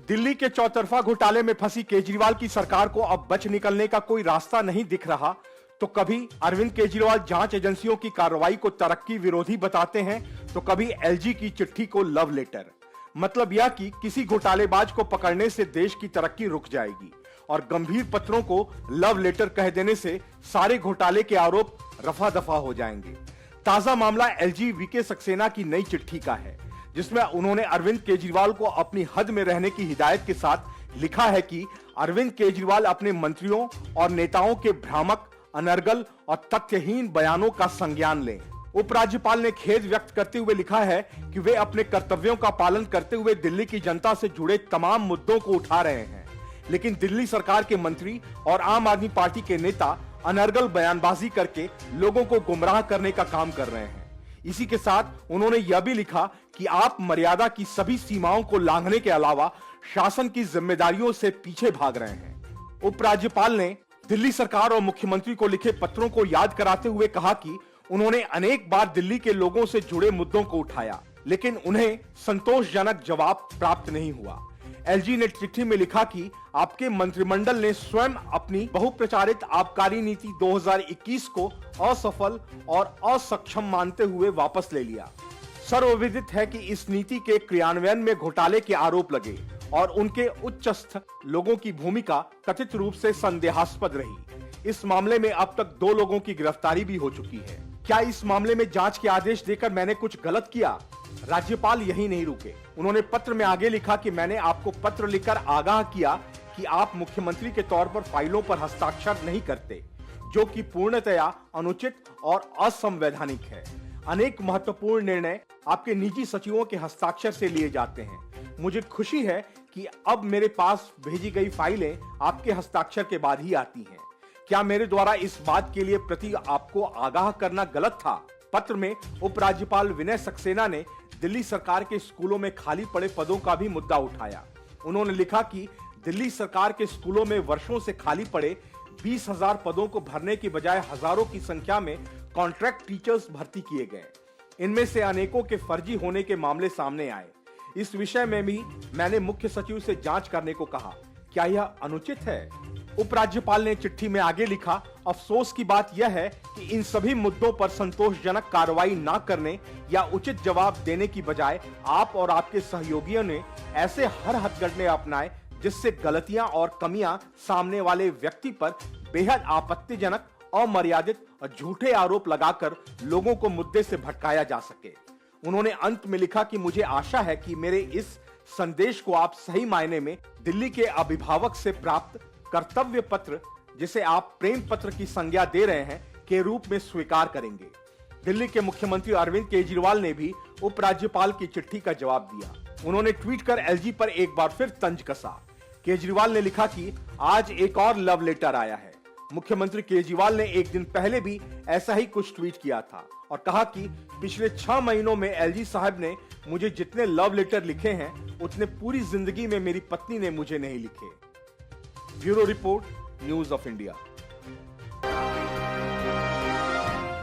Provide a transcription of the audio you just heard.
दिल्ली के चौतरफा घोटाले में फंसी केजरीवाल की सरकार को अब बच निकलने का कोई रास्ता नहीं दिख रहा, तो कभी अरविंद केजरीवाल जांच एजेंसियों की कार्रवाई को तरक्की विरोधी बताते हैं, तो कभी एलजी की चिट्ठी को लव लेटर। मतलब यह कि किसी घोटालेबाज को पकड़ने से देश की तरक्की रुक जाएगी और गंभीर पत्रों को लव लेटर कह देने से सारे घोटाले के आरोप रफा दफा हो जाएंगे। ताजा मामला एलजी वीके सक्सेना की नई चिट्ठी का है, जिसमें उन्होंने अरविंद केजरीवाल को अपनी हद में रहने की हिदायत के साथ लिखा है कि अरविंद केजरीवाल अपने मंत्रियों और नेताओं के भ्रामक, अनर्गल और तथ्यहीन बयानों का संज्ञान लें। उपराज्यपाल ने खेद व्यक्त करते हुए लिखा है कि वे अपने कर्तव्यों का पालन करते हुए दिल्ली की जनता से जुड़े तमाम मुद्दों को उठा रहे हैं, लेकिन दिल्ली सरकार के मंत्री और आम आदमी पार्टी के नेता अनर्गल बयानबाजी करके लोगों को गुमराह करने का काम कर रहे हैं। इसी के साथ उन्होंने यह भी लिखा कि आप मर्यादा की सभी सीमाओं को लांघने के अलावा शासन की जिम्मेदारियों से पीछे भाग रहे हैं। उपराज्यपाल ने दिल्ली सरकार और मुख्यमंत्री को लिखे पत्रों को याद कराते हुए कहा कि उन्होंने अनेक बार दिल्ली के लोगों से जुड़े मुद्दों को उठाया, लेकिन उन्हें संतोषजनक जवाब प्राप्त नहीं हुआ। एलजी ने चिट्ठी में लिखा कि आपके मंत्रिमंडल ने स्वयं अपनी बहुप्रचारित आबकारी नीति 2021 को असफल और असक्षम मानते हुए वापस ले लिया। सर्वविदित है कि इस नीति के क्रियान्वयन में घोटाले के आरोप लगे और उनके उच्चस्थ लोगों की भूमिका कथित रूप से संदेहास्पद रही। इस मामले में अब तक 2 लोगों की गिरफ्तारी भी हो चुकी है। क्या इस मामले में जांच के आदेश देकर मैंने कुछ गलत किया? राज्यपाल यही नहीं रुके। उन्होंने पत्र में आगे लिखा कि मैंने आपको पत्र लिखकर आगाह किया कि आप मुख्यमंत्री के तौर पर फाइलों पर हस्ताक्षर नहीं करते, जो कि पूर्णतया अनुचित और असंवैधानिक है। अनेक महत्वपूर्ण निर्णय आपके निजी सचिवों के हस्ताक्षर से लिए जाते हैं। मुझे खुशी है कि अब मेरे पास भेजी गई फाइलें आपके हस्ताक्षर के बाद ही आती हैं। क्या मेरे द्वारा इस बात के लिए प्रति आपको आगाह करना गलत था? पत्र में उपराज्यपाल विनय सक्सेना ने दिल्ली सरकार के स्कूलों में खाली पड़े पदों का भी मुद्दा उठाया। उन्होंने लिखा कि दिल्ली सरकार के स्कूलों में वर्षों से खाली पड़े 20,000 पदों को भरने की बजाय हजारों की संख्या में कॉन्ट्रैक्ट टीचर्स भर्ती किए गए। इनमें से अनेकों के फर्जी होने के मामले सामने आए। इस विषय में भी मैंने मुख्य सचिव से जांच करने को कहा। क्या यह अनुचित है? उपराज्यपाल ने चिट्ठी में आगे लिखा, अफसोस की बात यह है कि इन सभी मुद्दों पर संतोषजनक कार्रवाई न करने या उचित जवाब देने की बजाय आप और आपके सहयोगियों ने ऐसे हर हथकंडे अपनाए जिससे गलतियां और कमियां सामने वाले व्यक्ति पर बेहद आपत्तिजनक, अमर्यादित और झूठे आरोप लगाकर लोगों को मुद्दे से भटकाया जा सके। उन्होंने अंत में लिखा कि मुझे आशा है कि मेरे इस संदेश को आप सही मायने में दिल्ली के अभिभावक से प्राप्त कर्तव्य पत्र, जिसे आप प्रेम पत्र की संज्ञा दे रहे हैं, के रूप में स्वीकार करेंगे। दिल्ली के मुख्यमंत्री अरविंद केजरीवाल ने भी उपराज्यपाल की चिट्ठी का जवाब दिया। उन्होंने ट्वीट कर एलजी पर एक बार फिर तंज कसा। केजरीवाल ने लिखा कि आज एक और लव लेटर आया है। मुख्यमंत्री केजरीवाल ने एक दिन पहले भी ऐसा ही कुछ ट्वीट किया था और कहा कि पिछले 6 महीनों में एलजी साहब ने मुझे जितने लव लेटर लिखे हैं, उतने पूरी जिंदगी में मेरी पत्नी ने मुझे नहीं लिखे। Bureau report, news of India.